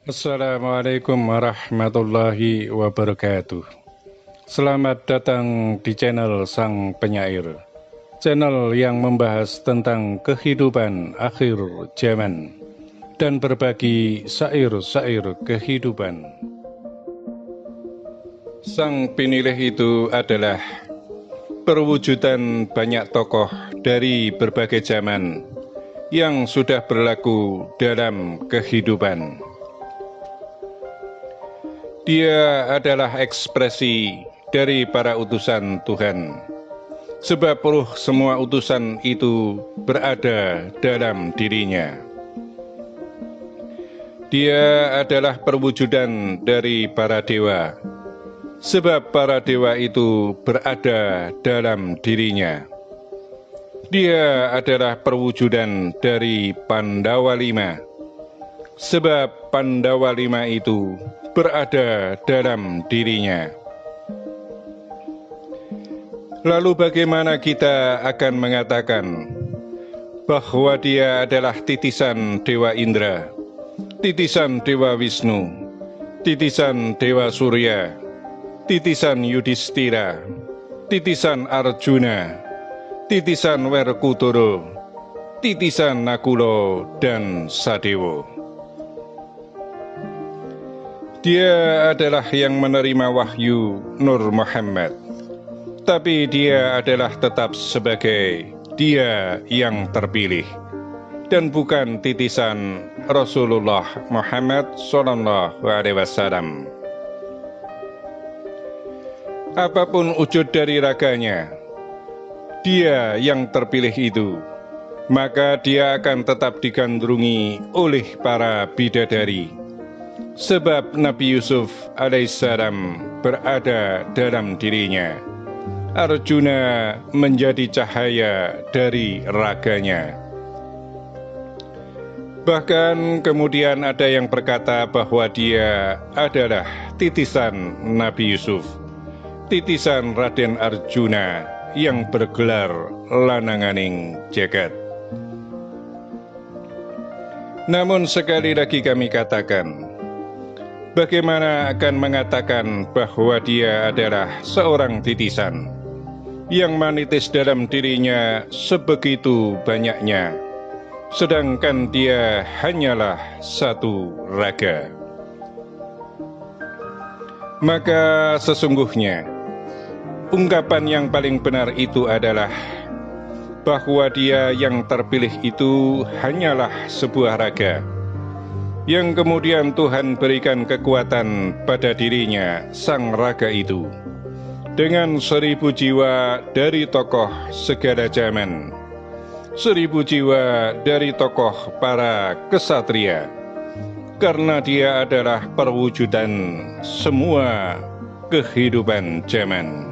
Assalamualaikum warahmatullahi wabarakatuh. Selamat datang di channel Sang Penyair, channel yang membahas tentang kehidupan akhir zaman dan berbagi syair-syair kehidupan. Sang Penilih itu adalah perwujudan banyak tokoh dari berbagai zaman yang sudah berlaku dalam kehidupan. Dia adalah ekspresi dari para utusan Tuhan, sebab ruh semua utusan itu berada dalam dirinya. Dia adalah perwujudan dari para dewa, sebab para dewa itu berada dalam dirinya. Dia adalah perwujudan dari Pandawa Lima, sebab Pandawa Lima itu berada dalam dirinya. Lalu bagaimana kita akan mengatakan bahwa dia adalah titisan Dewa Indra, titisan Dewa Wisnu, titisan Dewa Surya, titisan Yudhistira, titisan Arjuna, titisan Werkudara, titisan Nakula dan Sadewa. Dia adalah yang menerima wahyu Nur Muhammad, tapi dia adalah tetap sebagai dia yang terpilih dan bukan titisan Rasulullah Muhammad SAW. Apapun wujud dari raganya, dia yang terpilih itu, maka dia akan tetap digandrungi oleh para bidadari. Sebab Nabi Yusuf alaihissalam berada dalam dirinya. Arjuna menjadi cahaya dari raganya. Bahkan kemudian ada yang berkata bahwa dia adalah titisan Nabi Yusuf, titisan Raden Arjuna yang bergelar lananganing jagat. Namun sekali lagi kami katakan, bagaimana akan mengatakan bahwa dia adalah seorang titisan yang menitis dalam dirinya sebegitu banyaknya, sedangkan dia hanyalah satu raga? Maka sesungguhnya ungkapan yang paling benar itu adalah bahwa dia yang terpilih itu hanyalah sebuah raga yang kemudian Tuhan berikan kekuatan pada dirinya, sang raga itu, dengan 1000 jiwa dari tokoh segala zaman, 1000 jiwa dari tokoh para kesatria, karena dia adalah perwujudan semua kehidupan zaman.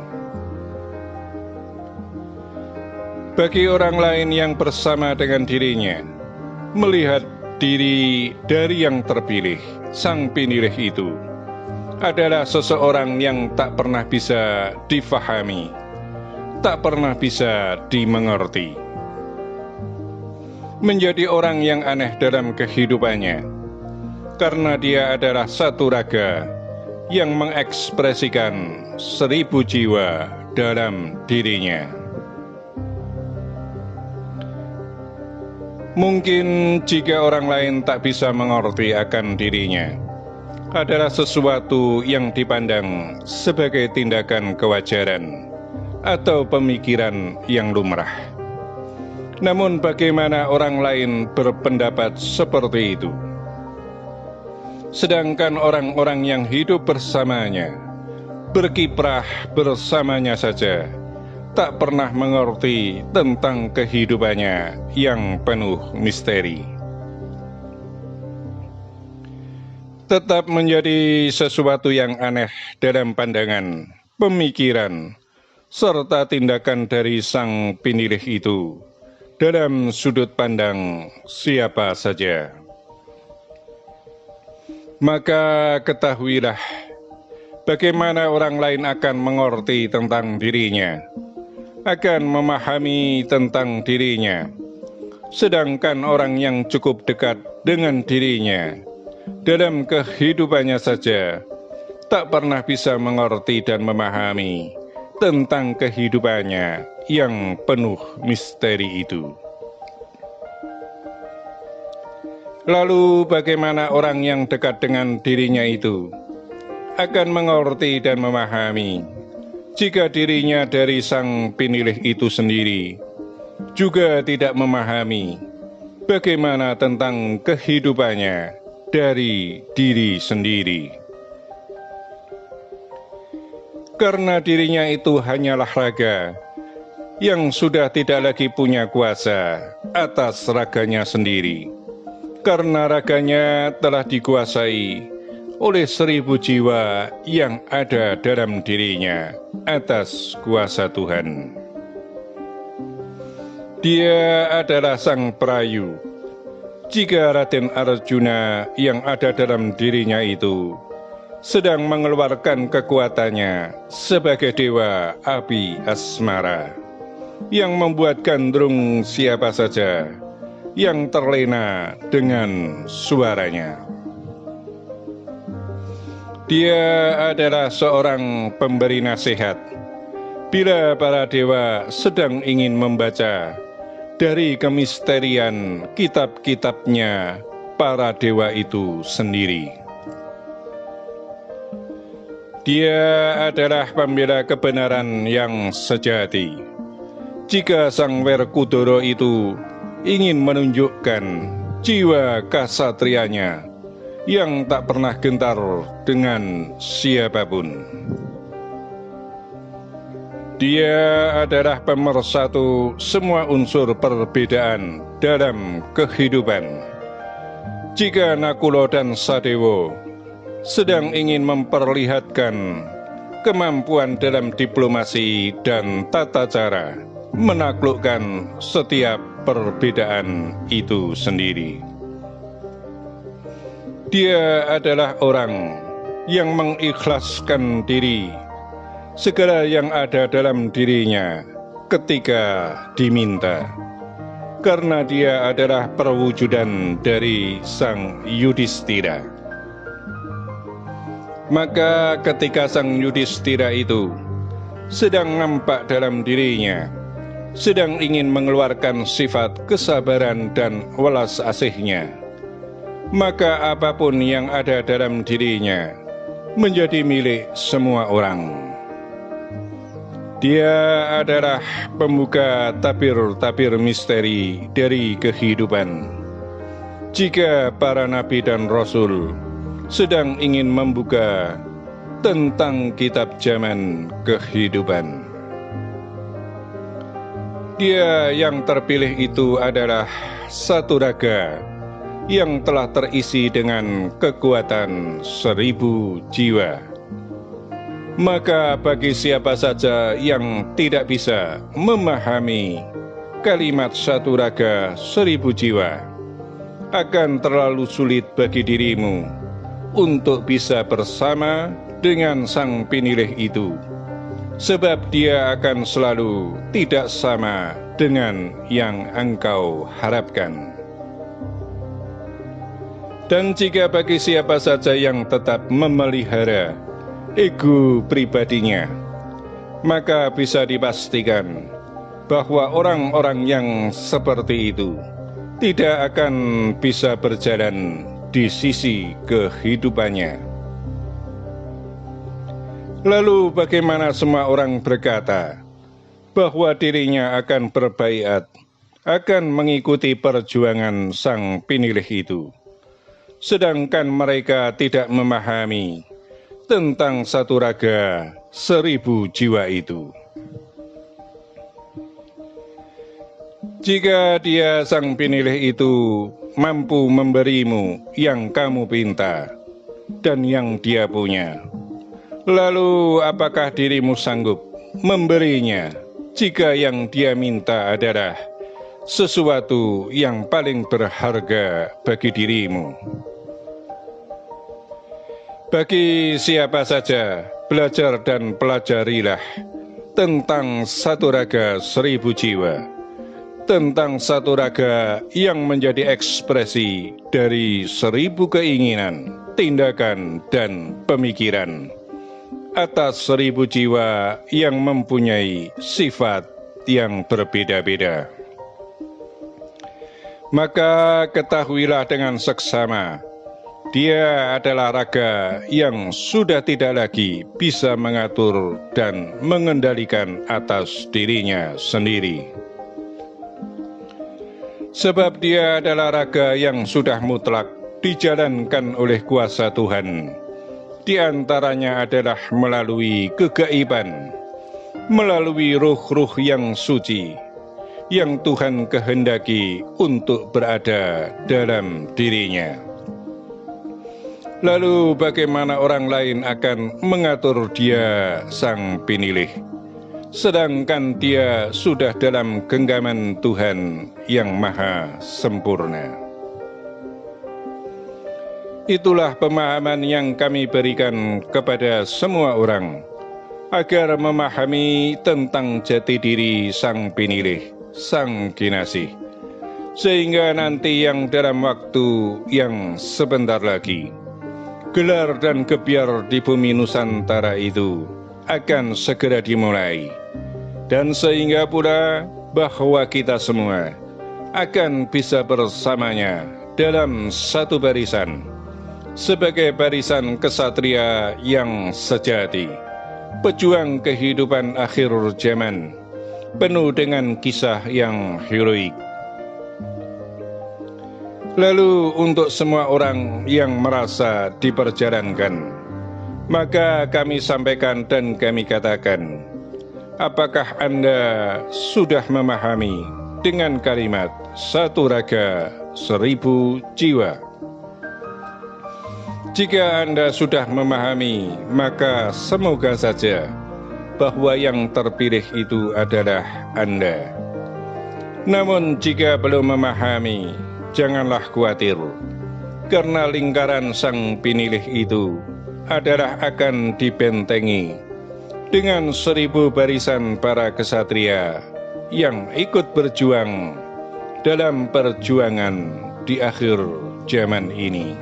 Bagi orang lain yang bersama dengan dirinya, melihat diri dari yang terpilih, sang penilih itu adalah seseorang yang tak pernah bisa difahami, tak pernah bisa dimengerti. Menjadi orang yang aneh dalam kehidupannya, karena dia adalah satu raga yang mengekspresikan 1000 jiwa dalam dirinya. Mungkin jika orang lain tak bisa mengerti akan dirinya, adalah sesuatu yang dipandang sebagai tindakan kewajaran atau pemikiran yang lumrah. Namun bagaimana orang lain berpendapat seperti itu? Sedangkan orang-orang yang hidup bersamanya, berkiprah bersamanya saja, tak pernah mengerti tentang kehidupannya yang penuh misteri. Tetap menjadi sesuatu yang aneh dalam pandangan, pemikiran, serta tindakan dari sang penilih itu dalam sudut pandang siapa saja. Maka ketahuilah bagaimana orang lain akan mengerti tentang dirinya, akan memahami tentang dirinya, sedangkan orang yang cukup dekat dengan dirinya dalam kehidupannya saja tak pernah bisa mengerti dan memahami tentang kehidupannya yang penuh misteri itu. Lalu bagaimana orang yang dekat dengan dirinya itu akan mengerti dan memahami jika dirinya dari sang pinilih itu sendiri juga tidak memahami bagaimana tentang kehidupannya dari diri sendiri. Karena dirinya itu hanyalah raga yang sudah tidak lagi punya kuasa atas raganya sendiri. Karena raganya telah dikuasai oleh 1000 jiwa yang ada dalam dirinya atas kuasa Tuhan. Dia adalah sang perayu. Jika Raden Arjuna yang ada dalam dirinya itu sedang mengeluarkan kekuatannya sebagai dewa api asmara yang membuat gandrung siapa saja yang terlena dengan suaranya. Dia adalah seorang pemberi nasihat bila para dewa sedang ingin membaca dari kemisterian kitab-kitabnya para dewa itu sendiri. Dia adalah pembela kebenaran yang sejati. Jika Sang Werkudara itu ingin menunjukkan jiwa kasatrianya yang tak pernah gentar dengan siapapun. Dia adalah pemersatu semua unsur perbedaan dalam kehidupan. Jika Nakula dan Sadewa sedang ingin memperlihatkan kemampuan dalam diplomasi dan tata cara menaklukkan setiap perbedaan itu sendiri. Dia adalah orang yang mengikhlaskan diri segala yang ada dalam dirinya ketika diminta, karena dia adalah perwujudan dari Sang Yudhistira. Maka ketika Sang Yudhistira itu sedang nampak dalam dirinya, sedang ingin mengeluarkan sifat kesabaran dan welas asihnya, maka apapun yang ada dalam dirinya menjadi milik semua orang. Dia adalah pembuka tabir-tabir misteri dari kehidupan. Jika para nabi dan rasul sedang ingin membuka tentang kitab zaman kehidupan, dia yang terpilih itu adalah satu raga yang telah terisi dengan kekuatan 1000 jiwa. Maka bagi siapa saja yang tidak bisa memahami kalimat satu raga 1000 jiwa, akan terlalu sulit bagi dirimu untuk bisa bersama dengan sang pinilih itu, sebab dia akan selalu tidak sama dengan yang engkau harapkan. Dan jika bagi siapa saja yang tetap memelihara ego pribadinya, maka bisa dipastikan bahwa orang-orang yang seperti itu tidak akan bisa berjalan di sisi kehidupannya. Lalu bagaimana semua orang berkata bahwa dirinya akan berbaiat, akan mengikuti perjuangan sang pinilih itu, sedangkan mereka tidak memahami tentang satu raga 1000 jiwa itu. Jika dia sang pinilih itu mampu memberimu yang kamu pinta dan yang dia punya, lalu apakah dirimu sanggup memberinya jika yang dia minta adalah sesuatu yang paling berharga bagi dirimu? Bagi siapa saja, belajar dan pelajarilah tentang satu raga 1000 jiwa, tentang satu raga yang menjadi ekspresi dari 1000 keinginan, tindakan, dan pemikiran atas 1000 jiwa yang mempunyai sifat yang berbeda-beda. Maka ketahuilah dengan seksama, dia adalah raga yang sudah tidak lagi bisa mengatur dan mengendalikan atas dirinya sendiri. Sebab dia adalah raga yang sudah mutlak dijalankan oleh kuasa Tuhan. Di antaranya adalah melalui kegaiban, melalui ruh-ruh yang suci, yang Tuhan kehendaki untuk berada dalam dirinya. Lalu bagaimana orang lain akan mengatur dia sang pinilih, sedangkan dia sudah dalam genggaman Tuhan yang maha sempurna. Itulah pemahaman yang kami berikan kepada semua orang, agar memahami tentang jati diri sang pinilih, sang kinasih, sehingga nanti yang dalam waktu yang sebentar lagi, gelar dan gebiar di bumi Nusantara itu akan segera dimulai, dan sehingga pula bahwa kita semua akan bisa bersamanya dalam satu barisan, sebagai barisan kesatria yang sejati, pejuang kehidupan akhir zaman, penuh dengan kisah yang heroik. Lalu untuk semua orang yang merasa diperjalankan, maka kami sampaikan dan kami katakan, apakah Anda sudah memahami dengan kalimat satu raga 1000 jiwa? Jika Anda sudah memahami, maka semoga saja bahwa yang terpilih itu adalah Anda. Namun jika belum memahami, janganlah khawatir, karena lingkaran sang pinilih itu adalah akan dibentengi dengan 1000 barisan para kesatria yang ikut berjuang dalam perjuangan di akhir zaman ini.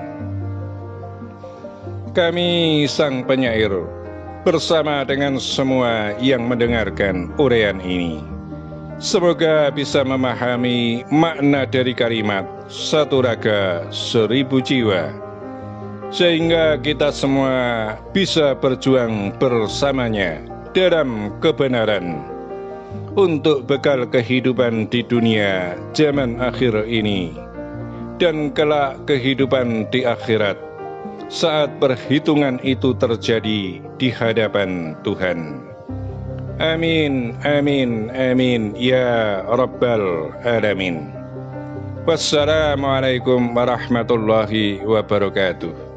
Kami sang penyair bersama dengan semua yang mendengarkan uraian ini, semoga bisa memahami makna dari kalimat satu raga 1000 jiwa, sehingga kita semua bisa berjuang bersamanya dalam kebenaran untuk bekal kehidupan di dunia zaman akhir ini, dan kelak kehidupan di akhirat saat perhitungan itu terjadi di hadapan Tuhan. Amin, amin, amin, ya Rabbal Alamin. Wassalamualaikum warahmatullahi wabarakatuh.